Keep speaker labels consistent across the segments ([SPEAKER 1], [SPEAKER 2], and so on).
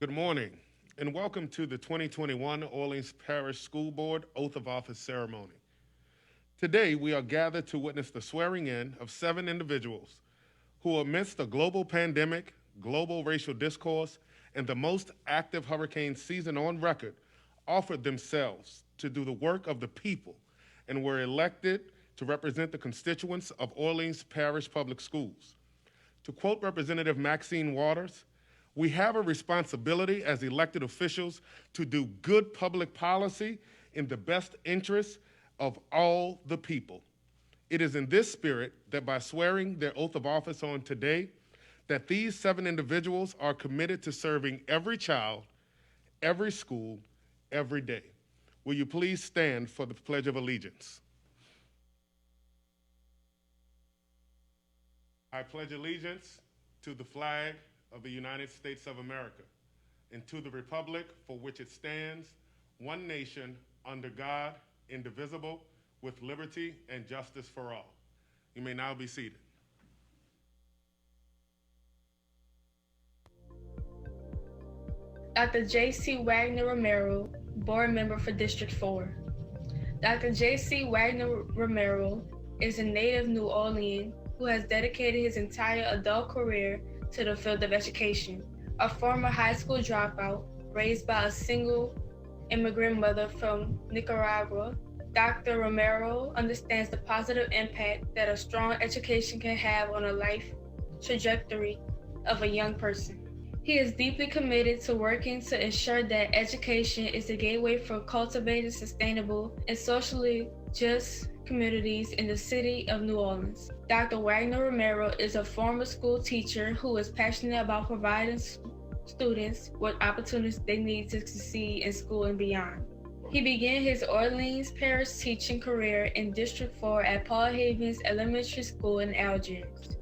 [SPEAKER 1] Good morning, and welcome to the 2021 Orleans Parish School Board Oath of Office ceremony. Today, we are gathered to witness the swearing in of 7 individuals who, amidst a global pandemic, global racial discourse, and the most active hurricane season on record, offered themselves to do the work of the people and were elected to represent the constituents of Orleans Parish Public Schools. To quote Representative Maxine Waters, we have a responsibility as elected officials to do good public policy in the best interest of all the people. It is in this spirit that by swearing their oath of office on today, that these 7 individuals are committed to serving every child, every school, every day. Will you please stand for the Pledge of Allegiance? I pledge allegiance to the flag of the United States of America and to the republic for which it stands, one nation, under God, indivisible, with liberty and justice for all. You may now be seated.
[SPEAKER 2] Dr. J.C. Wagner Romero, Board Member for District 4. Dr. J.C. Wagner Romero is a native New Orleans who has dedicated his entire adult career to the field of education. A former high school dropout, raised by a single immigrant mother from Nicaragua, Dr. Romero understands the positive impact that a strong education can have on a life trajectory of a young person. He is deeply committed to working to ensure that education is the gateway for cultivating sustainable and socially just communities in the city of New Orleans. Dr. Wagner Romero is a former school teacher who is passionate about providing students with opportunities they need to succeed in school and beyond. He began his Orleans Parish teaching career in District 4 at Paul Havens Elementary School in Algiers.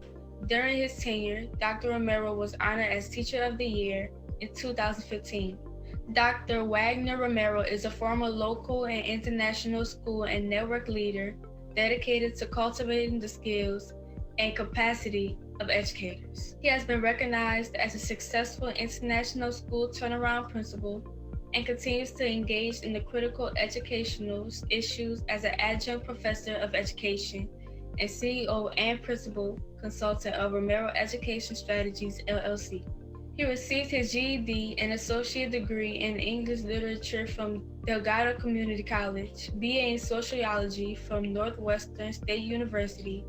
[SPEAKER 2] During his tenure, Dr. Romero was honored as Teacher of the Year in 2015. Dr. Wagner Romero is a former local and international school and network leader dedicated to cultivating the skills and capacity of educators. He has been recognized as a successful international school turnaround principal and continues to engage in the critical educational issues as an adjunct professor of education and CEO and principal consultant of Romero Education Strategies, LLC. He received his GED and associate degree in English literature from Delgado Community College, BA in sociology from Northwestern State University,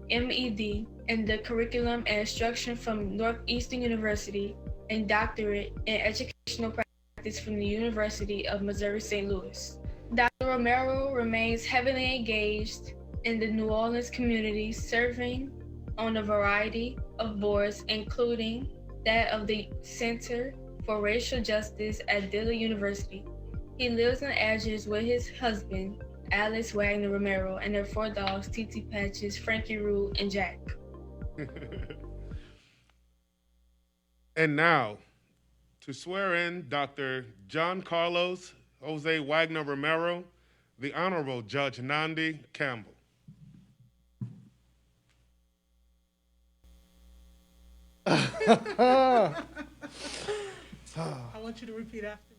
[SPEAKER 2] MED in the curriculum and instruction from Northeastern University, and doctorate in educational practice from the University of Missouri St. Louis. Dr. Romero remains heavily engaged in the New Orleans community, serving on a variety of boards, including that of the Center for Racial Justice at Dillard University. He lives in Algiers with his husband, Alice Wagner Romero, and their 4 dogs, TT Patches, Frankie Rue, and Jack.
[SPEAKER 1] And now, to swear in Dr. Jancarlos Jose Wagner Romero, the Honorable Judge Nandi Campbell.
[SPEAKER 3] I want you to repeat after me.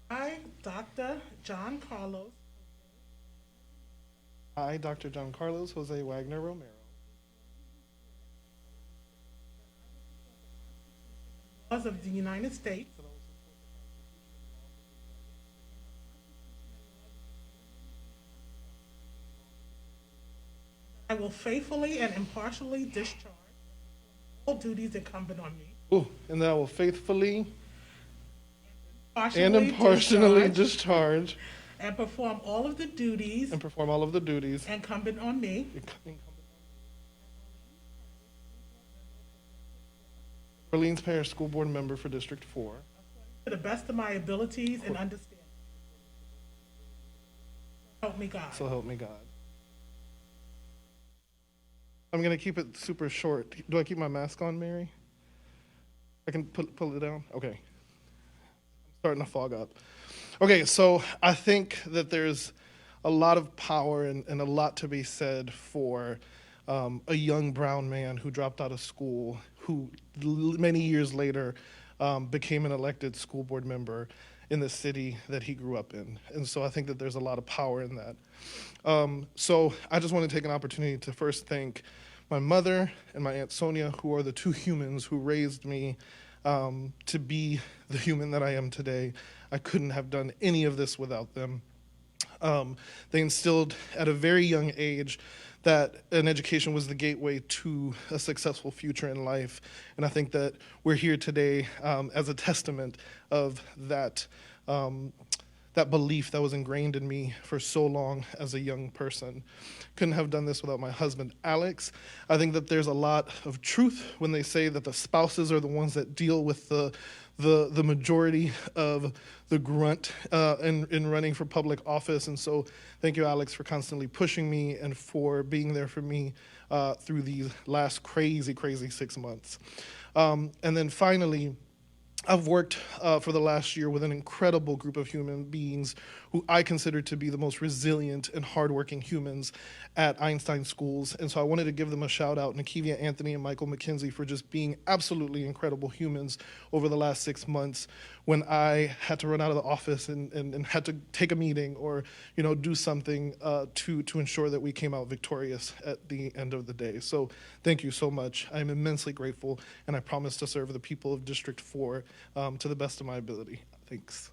[SPEAKER 3] I, Dr. John Carlos.
[SPEAKER 4] I, Dr. Jancarlos Jose Wagner Romero,
[SPEAKER 3] Laws of the United States. I will faithfully and impartially discharge all duties incumbent on me.
[SPEAKER 4] and that I will faithfully
[SPEAKER 3] Partially
[SPEAKER 4] and impartially
[SPEAKER 3] discharge
[SPEAKER 4] discharge
[SPEAKER 3] and perform all of the duties
[SPEAKER 4] and perform all of the duties
[SPEAKER 3] incumbent on me
[SPEAKER 4] Orleans Parish School Board Member for District 4
[SPEAKER 3] to the best of my abilities and understanding. Help me God.
[SPEAKER 4] So help me God. I'm going to keep it super short. Do I keep my mask on, Mary? I can pull it down? Okay. I'm starting to fog up. Okay, so I think that there's a lot of power and a lot to be said for a young brown man who dropped out of school, who many years later became an elected school board member in the city that he grew up in. And so I think that there's a lot of power in that. So I just want to take an opportunity to first thank my mother and my Aunt Sonia, who are the two humans who raised me to be the human that I am today. I couldn't have done any of this without them. They instilled at a very young age that an education was the gateway to a successful future in life. And I think that we're here today as a testament of that, that belief that was ingrained in me for so long as a young person. Couldn't have done this without my husband, Alex. I think that there's a lot of truth when they say that the spouses are the ones that deal with the majority of the grunt in running for public office. And so thank you, Alex, for constantly pushing me and for being there for me through these last crazy 6 months. And then finally, I've worked for the last year with an incredible group of human beings who I consider to be the most resilient and hardworking humans at Einstein schools. And so I wanted to give them a shout out, Nikivia Anthony and Michael McKenzie, for just being absolutely incredible humans over the last 6 months when I had to run out of the office and had to take a meeting or do something to ensure that we came out victorious at the end of the day. So thank you so much. I'm immensely grateful, and I promise to serve the people of District 4 to the best of my ability. Thanks.